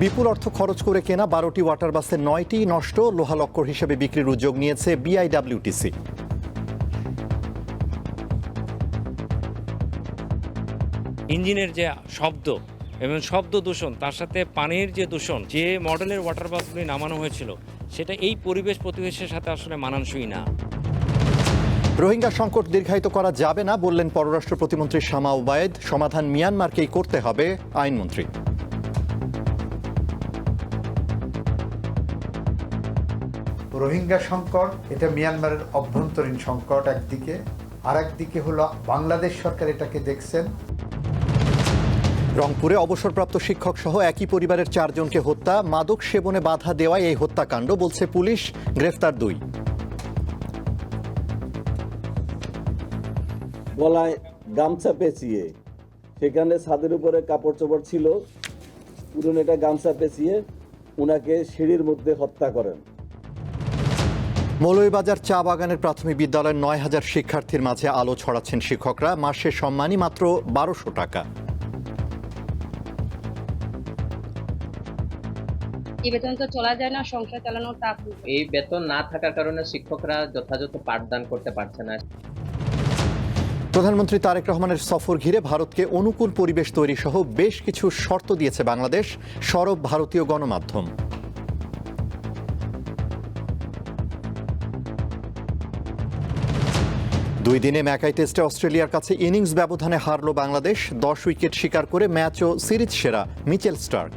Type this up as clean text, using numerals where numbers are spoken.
বিপুল অর্থ খরচ করে কেনা 12টি ওয়াটার বাসের 9টি নষ্ট, লোহালক্কর হিসেবে বিক্রির উদ্যোগ নিয়েছে বিআইডব্লিউটিসি। ইঞ্জিনের যে শব্দ এবং শব্দ দূষণ, তার সাথে পানির যে দূষণ, যে মডেলের ওয়াটার বাসগুলি নামানো হয়েছিল সেটা এই পরিবেশ প্রতিবেশের সাথে আসলে মানানসই না। রোহিঙ্গা সংকট দীর্ঘায়িত করা যাবে না বললেন পররাষ্ট্র প্রতিমন্ত্রী শামা ওবায়েদ। সমাধান মিয়ানমারকেই করতে হবে আইনমন্ত্রী। রোহিঙ্গা সংকট এটা মিয়ানমারের অভ্যন্তরীণ সংকট একদিকে, আর একদিকে হলো বাংলাদেশ সরকার এটাকে দেখছেন। রংপুরে অবসরপ্রাপ্ত শিক্ষক সহ একই পরিবারের 4 জনকে হত্যা, মাদক সেবনে বাধা দেওয়ায় এই হত্যাকাণ্ড বলছে পুলিশ। গ্রেফতার 2। গলায় গামছা পেঁচিয়ে, সেখানে ছাদের উপরে কাপড় চোপড় ছিল, পুরনো একটা গামছা পেঁচিয়ে উনাকে সিঁড়ির মধ্যে হত্যা করেন। মৌলভীবাজার চা বাগানের প্রাথমিক বিদ্যালয়ের 9,000 শিক্ষার্থীর মাঝে আলো ছড়াচ্ছেন শিক্ষকরা। মাসে সম্মানী মাত্র 1200 টাকা। এই বেতন তো চলা যায় না, সংসার চালানোর টাফ। এই বেতন না থাকার কারণে শিক্ষকরা যথাযথ পাঠদান করতে পারছে না। প্রধানমন্ত্রী তারেক রহমানের সফর ঘিরে ভারতকে অনুকূল পরিবেশ তৈরি সহ বেশ কিছু শর্ত দিয়েছে বাংলাদেশ। সরব ভারতীয় গণমাধ্যম। দুই দিনে ম্যাকাই টেস্টে অস্ট্রেলিয়ার কাছে ইনিংস ব্যবধানে হারল বাংলাদেশ। 10 উইকেট শিকার করে ম্যাচ ও সিরিজ সেরা মিচেল স্টার্ক।